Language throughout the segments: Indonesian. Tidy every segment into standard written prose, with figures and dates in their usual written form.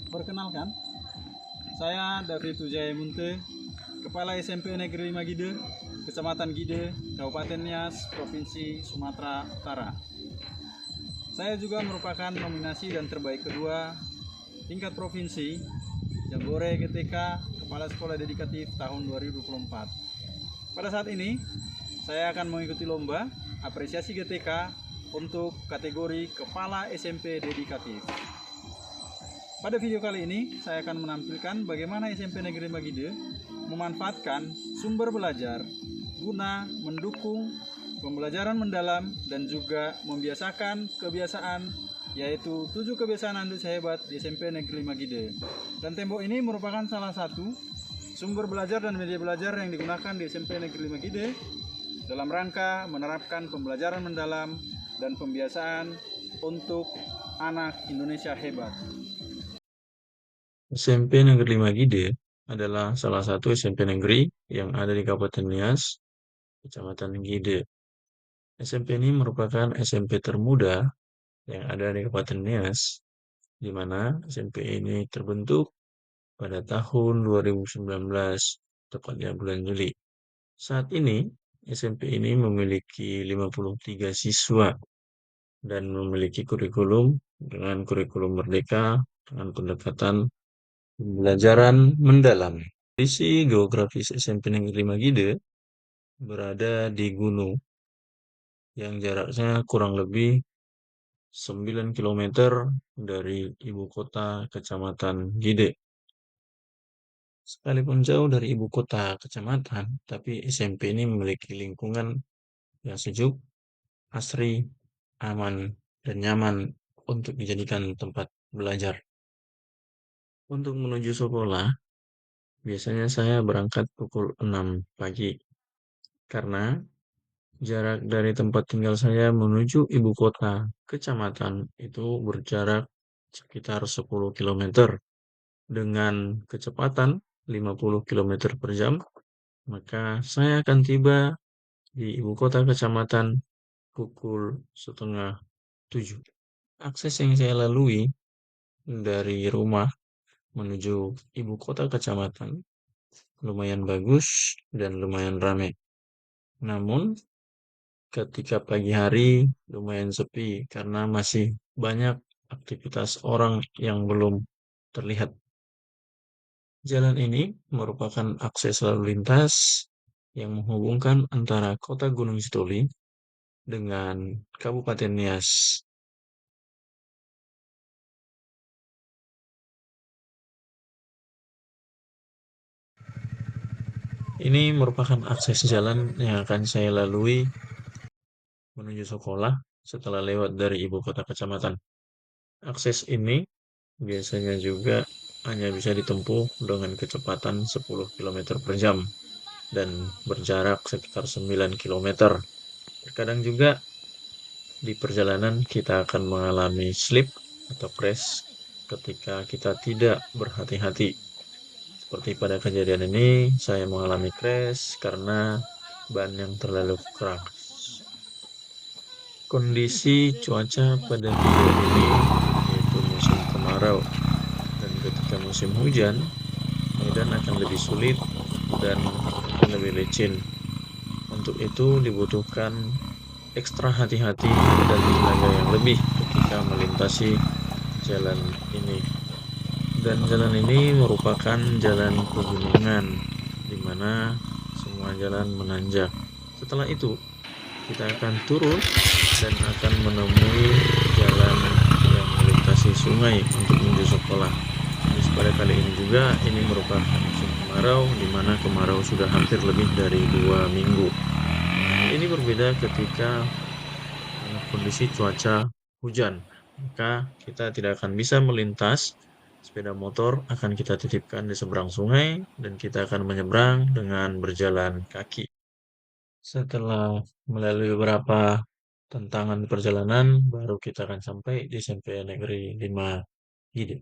Perkenalkan, saya David Wijaya Munte, Kepala SMP Negeri 5 Gide, Kecamatan Gide, Kabupaten Nias, Provinsi Sumatera Utara. Saya juga merupakan nominasi dan terbaik kedua tingkat provinsi Jambore GTK Kepala Sekolah Dedikatif tahun 2024. Pada saat ini, saya akan mengikuti lomba apresiasi GTK untuk kategori Kepala SMP Dedikatif. Pada video kali ini, saya akan menampilkan bagaimana SMP Negeri Magide memanfaatkan sumber belajar guna mendukung pembelajaran mendalam dan juga membiasakan kebiasaan, yaitu 7 kebiasaan Andus hebat di SMP Negeri Magide. Dan tembok ini merupakan salah satu sumber belajar dan media belajar yang digunakan di SMP Negeri Magide dalam rangka menerapkan pembelajaran mendalam dan pembiasaan untuk anak Indonesia hebat. SMP Negeri 5 Gide adalah salah satu SMP negeri yang ada di Kabupaten Nias, Kecamatan Gide. SMP ini merupakan SMP termuda yang ada di Kabupaten Nias, di mana SMP ini terbentuk pada tahun 2019, tepatnya bulan Juli. Saat ini, SMP ini memiliki 53 siswa dan memiliki kurikulum dengan kurikulum merdeka dengan pendekatan pembelajaran mendalam. Kondisi geografis SMP Negeri Magide berada di gunung yang jaraknya kurang lebih 9 kilometer dari ibu kota Kecamatan Gide. Sekalipun jauh dari ibu kota kecamatan, tapi SMP ini memiliki lingkungan yang sejuk, asri, aman, dan nyaman untuk dijadikan tempat belajar. Untuk menuju sekolah, biasanya saya berangkat pukul 6 pagi karena jarak dari tempat tinggal saya menuju ibu kota kecamatan itu berjarak sekitar 10 kilometer dengan kecepatan 50 kilometer per jam, maka saya akan tiba di ibu kota kecamatan pukul setengah 7. Akses yang saya lalui dari rumah menuju ibu kota kecamatan lumayan bagus dan lumayan ramai. Namun ketika pagi hari lumayan sepi karena masih banyak aktivitas orang yang belum terlihat. Jalan ini merupakan akses lalu lintas yang menghubungkan antara kota Gunung Sitoli dengan Kabupaten Nias. Ini merupakan akses jalan yang akan saya lalui menuju sekolah setelah lewat dari ibu kota kecamatan. Akses ini biasanya juga hanya bisa ditempuh dengan kecepatan 10 kilometer per jam dan berjarak sekitar 9 kilometer. Terkadang juga di perjalanan kita akan mengalami slip atau crash ketika kita tidak berhati-hati. Seperti pada kejadian ini, saya mengalami crash karena ban yang terlalu keras. Kondisi cuaca pada video ini yaitu musim kemarau, dan ketika musim hujan, medan akan lebih sulit dan akan lebih licin. Untuk itu dibutuhkan ekstra hati-hati dan tenaga yang lebih ketika melintasi jalan ini. Dan jalan ini merupakan jalan pegunungan, di mana semua jalan menanjak. Setelah itu, kita akan turun dan akan menemui jalan yang melintasi sungai untuk menuju sekolah. Jadi pada kali ini juga, ini merupakan musim kemarau, di mana kemarau sudah hampir lebih dari 2 minggu. Ini berbeda ketika kondisi cuaca hujan, maka kita tidak akan bisa melintas. Sepeda motor akan kita titipkan di seberang sungai dan kita akan menyeberang dengan berjalan kaki. Setelah melalui beberapa tantangan perjalanan, baru kita akan sampai di SMP Negeri 5 Gide.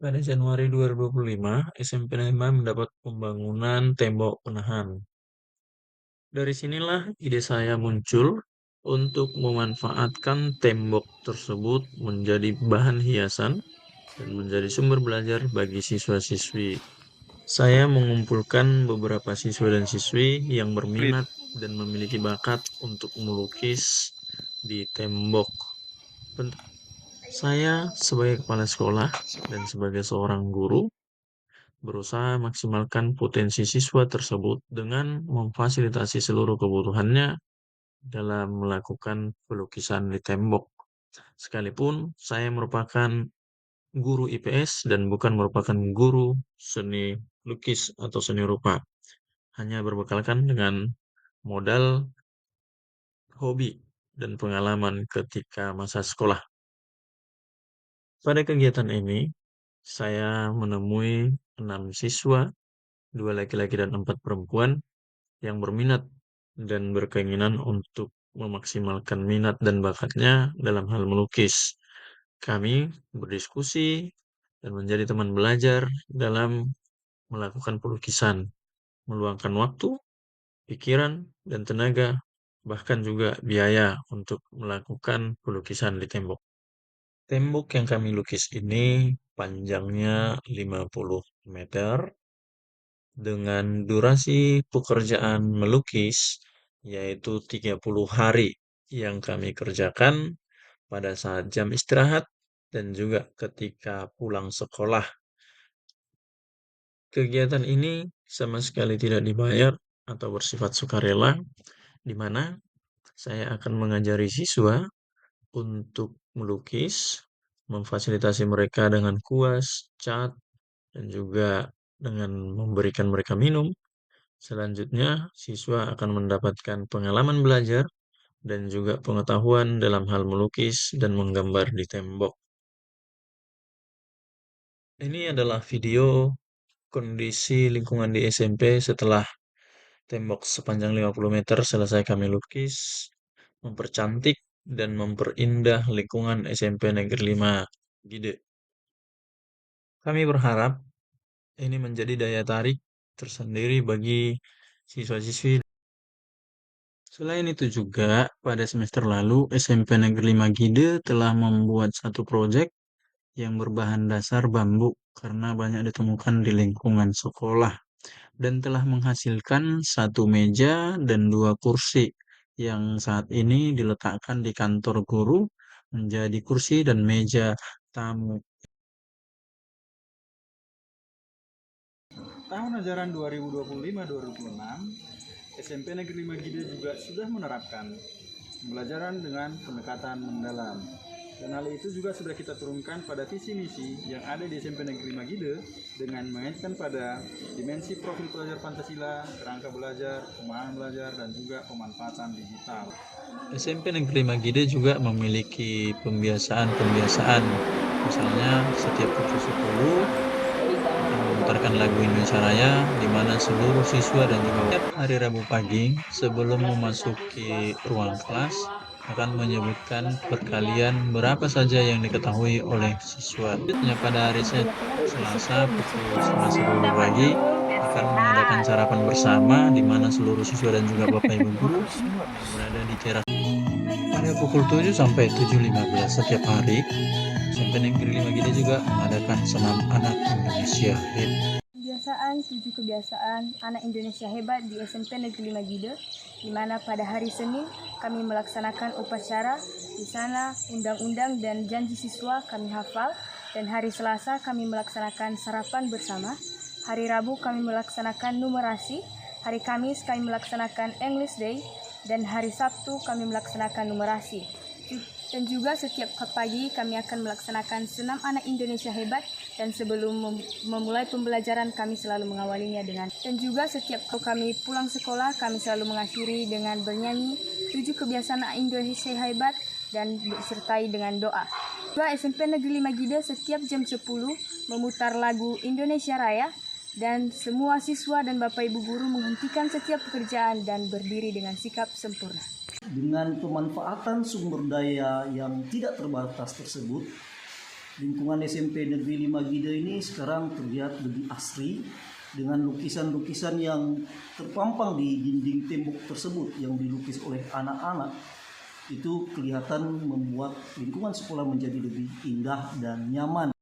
Pada Januari 2025, SMP Negeri 5 mendapat pembangunan tembok penahan. Dari sinilah ide saya muncul untuk memanfaatkan tembok tersebut menjadi bahan hiasan dan menjadi sumber belajar bagi siswa-siswi. Saya mengumpulkan beberapa siswa dan siswi yang berminat dan memiliki bakat untuk melukis di tembok. Saya sebagai kepala sekolah dan sebagai seorang guru berusaha maksimalkan potensi siswa tersebut dengan memfasilitasi seluruh kebutuhannya dalam melakukan pelukisan di tembok. Sekalipun saya merupakan guru IPS dan bukan merupakan guru seni lukis atau seni rupa, hanya berbekalkan dengan modal hobi dan pengalaman ketika masa sekolah. Pada kegiatan ini, saya menemui 6 siswa, 2 laki-laki dan 4 perempuan yang berminat dan berkeinginan untuk memaksimalkan minat dan bakatnya dalam hal melukis. Kami berdiskusi dan menjadi teman belajar dalam melakukan pelukisan, meluangkan waktu, pikiran, dan tenaga, bahkan juga biaya untuk melakukan pelukisan di tembok. Tembok yang kami lukis ini panjangnya 50 meter dengan durasi pekerjaan melukis yaitu 30 hari yang kami kerjakan pada saat jam istirahat dan juga ketika pulang sekolah. Kegiatan ini sama sekali tidak dibayar atau bersifat sukarela, di mana saya akan mengajari siswa untuk melukis, memfasilitasi mereka dengan kuas, cat, dan juga dengan memberikan mereka minum. Selanjutnya, siswa akan mendapatkan pengalaman belajar dan juga pengetahuan dalam hal melukis dan menggambar di tembok. Ini adalah video kondisi lingkungan di SMP setelah tembok sepanjang 50 meter selesai kami lukis, mempercantik dan memperindah lingkungan SMP Negeri 5 Gide. Kami berharap ini menjadi daya tarik tersendiri bagi siswa-siswi. Selain itu juga, pada semester lalu SMP Negeri 5 Gide telah membuat satu proyek yang berbahan dasar bambu karena banyak ditemukan di lingkungan sekolah dan telah menghasilkan satu meja dan 2 kursi yang saat ini diletakkan di kantor guru menjadi kursi dan meja tamu. Tahun ajaran 2025-2026, SMP Negeri 5 Gide juga sudah menerapkan pembelajaran dengan pendekatan mendalam. Dan hal itu juga sudah kita turunkan pada visi misi yang ada di SMP Negeri 5 Gide dengan mengaitkan pada dimensi profil pelajar Pancasila, kerangka belajar, pemahaman belajar, dan juga pemanfaatan digital. SMP Negeri 5 Gide juga memiliki pembiasaan-pembiasaan. Misalnya setiap pukul 10 akan memutarkan lagu Indonesia Raya di mana seluruh siswa dan juga setiap hari Rabu pagi sebelum memasuki ruang kelas akan menyebutkan perkalian berapa saja yang diketahui oleh siswa. Selanjutnya pada hari Selasa pukul 11.10 pagi akan mengadakan sarapan bersama di mana seluruh siswa dan juga Bapak Ibu guru berada di teras. Pada pukul 7 sampai 7.15 setiap hari, SMP Negeri 5 Gide juga mengadakan senam anak Indonesia hebat. Kebiasaan 7 kebiasaan anak Indonesia hebat di SMP Negeri 5 Gide, di mana pada hari Senin kami melaksanakan upacara di sana, undang-undang dan janji siswa kami hafal, dan hari Selasa kami melaksanakan sarapan bersama, hari Rabu kami melaksanakan numerasi, hari Kamis kami melaksanakan English Day, dan hari Sabtu kami melaksanakan numerasi. Dan juga setiap pagi kami akan melaksanakan senam anak Indonesia hebat, dan sebelum memulai pembelajaran kami selalu mengawalinya dengan, dan juga setiap kami pulang sekolah kami selalu mengakhiri dengan bernyanyi 7 kebiasaan anak Indonesia hebat dan disertai dengan doa. Juga SMP Negeri 5 Gide setiap jam 10 memutar lagu Indonesia Raya, dan semua siswa dan Bapak Ibu guru menghentikan setiap pekerjaan dan berdiri dengan sikap sempurna. Dengan pemanfaatan sumber daya yang tidak terbatas tersebut, lingkungan SMP Negeri 5 Gide ini sekarang terlihat lebih asri dengan lukisan-lukisan yang terpampang di dinding tembok tersebut yang dilukis oleh anak-anak. Itu kelihatan membuat lingkungan sekolah menjadi lebih indah dan nyaman.